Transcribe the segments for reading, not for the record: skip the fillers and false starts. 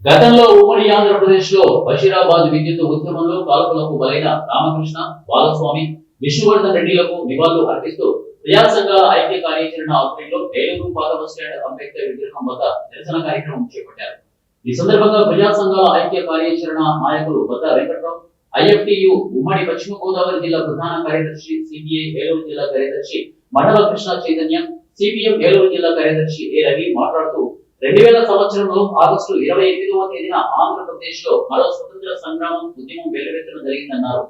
గతంలో ఉమ్మడి ఆంధ్రప్రదేశ్ లో బషీరాబాద్ విద్యుత్ ఉద్యమంలో కాల్పులకు బలైన రామకృష్ణ, బాలస్వామి, విష్ణువర్ధన్ రెడ్డిలకు నివాళులు అర్పిస్తూ ప్రజా సంఘాల ఐక్య కార్యాచరణ ఆధ్వర్యంలో ఏలూరు పాత బస్టాండ్ అంబేద్కర్ విగ్రహం వద్ద నిరసన కార్యక్రమం చేపట్టారు. ఈ సందర్భంగా ప్రజా సంఘాల ఐక్య కార్యాచరణ నాయకులు వద్ద వెంకట్రావు, ఐఎఫ్టియు ఉమ్మడి పశ్చిమ గోదావరి జిల్లా ప్రధాన కార్యదర్శి, సిపిఐ ఏలూరు జిల్లా కార్యదర్శి మండల కృష్ణ చైతన్యం, సిపిఎం ఏలూరు జిల్లా కార్యదర్శి ఏ రవి మాట్లాడుతూ 2000 సంవత్సరంలో ఆగస్టు 28వ తేదీన ఆంధ్రప్రదేశ్ లో మరో స్వతంత్ర సంగ్రామం ఉద్యమం వెల్లువెత్తడం జరిగిందన్నారు.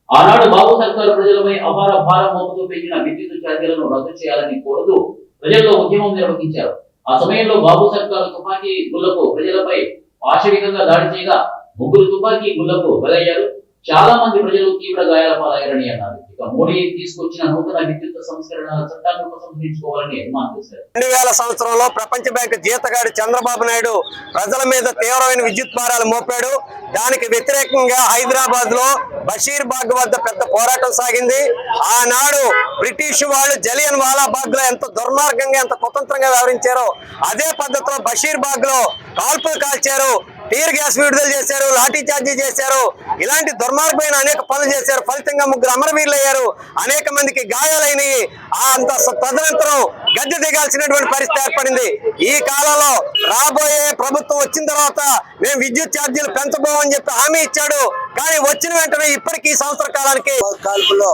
ఆనాడు బాబు సర్కారు ప్రజలపై అపార భారం మోపుతూ పెంచిన విద్యుత్ ఛార్జీలను రద్దు చేయాలని కోరుతూ ప్రజల్లో ఉద్యమం నిర్వహించారు. ఆ సమయంలో బాబు సర్కారు తుపాకీ గుళ్లకు ప్రజలపై పాశవికంగా దాడి చేయగా 3 తుపాకీ గుళ్లకు బలయ్యారు. చాలా మంది ప్రజలు తీవ్ర గాయాల పాలయ్యారని అన్నారు. ఇక మోడీ తీసుకొచ్చిన నూతన విద్యుత్ సంస్కరణల చట్టాన్ని ఉపసంహరించుకోవాలని డిమాండ్ చేశారు. 2000 సంవత్సరంలో ప్రపంచ బ్యాంక్ జీతగాడు చంద్రబాబు నాయుడు ప్రజల మీద తీవ్రమైన విద్యుత్ భారాలు మోపాడు. దానికి వ్యతిరేకంగా హైదరాబాద్ లో బషీర్బాగ్ వద్ద పెద్ద పోరాటం సాగింది. ఆనాడు బ్రిటిష్ వాళ్ళు జలియన్ వాలాబాగ్ లో ఎంత దుర్మార్గంగా, ఎంత కుతంత్రంగా వ్యవహరించారో అదే పద్ధతిలో బషీర్బాగ్ లో కాల్పులు కాల్చారు, టీర్ గ్యాస్ విడుదల చేశారు, లాఠీ చార్జీ చేశారు. ఇలాంటి దుర్మార్గమైన అనేక పనులు చేశారు. ఫలితంగా 3 అమరవీరులు అయ్యారు, అనేక మందికి గాయాలైనవి. అంత తదనంతరం గద్దె దిగాల్సినటువంటి పరిస్థితి ఏర్పడింది. ఈ కాలంలో రాబోయే ప్రభుత్వం వచ్చిన తర్వాత మేము విద్యుత్ ఛార్జీలు పెంచబోమని చెప్పి హామీ ఇచ్చాడు. కానీ వచ్చిన వెంటనే ఇప్పటికీ సంవత్సర కాలానికి కాల్పులో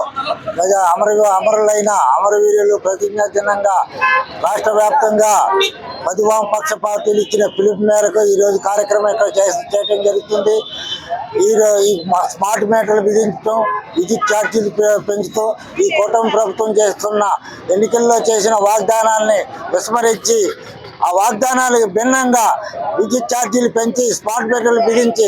అమరులైన అమరవీరులు ప్రతిజ్ఞా దినంగా రాష్ట్ర వ్యాప్తంగా వామపక్ష పార్టీలు ఇచ్చిన పిలుపు మేరకు ఈ రోజు కార్యక్రమం ఇక్కడ చేయడం జరుగుతుంది. ఈ స్మార్ట్ మీటర్లు విధించడం, విద్యుత్ ఛార్జీలు పెంచుతూ ఈ కూటమి ప్రభుత్వం చేస్తున్న ఎన్నికల్లో చేసిన వాగ్దానాల్ని విస్మరించి ఆ వాగ్దానాలకు భిన్నంగా విద్యుత్ ఛార్జీలు పెంచి స్మార్ట్ మీటర్లు బిగించి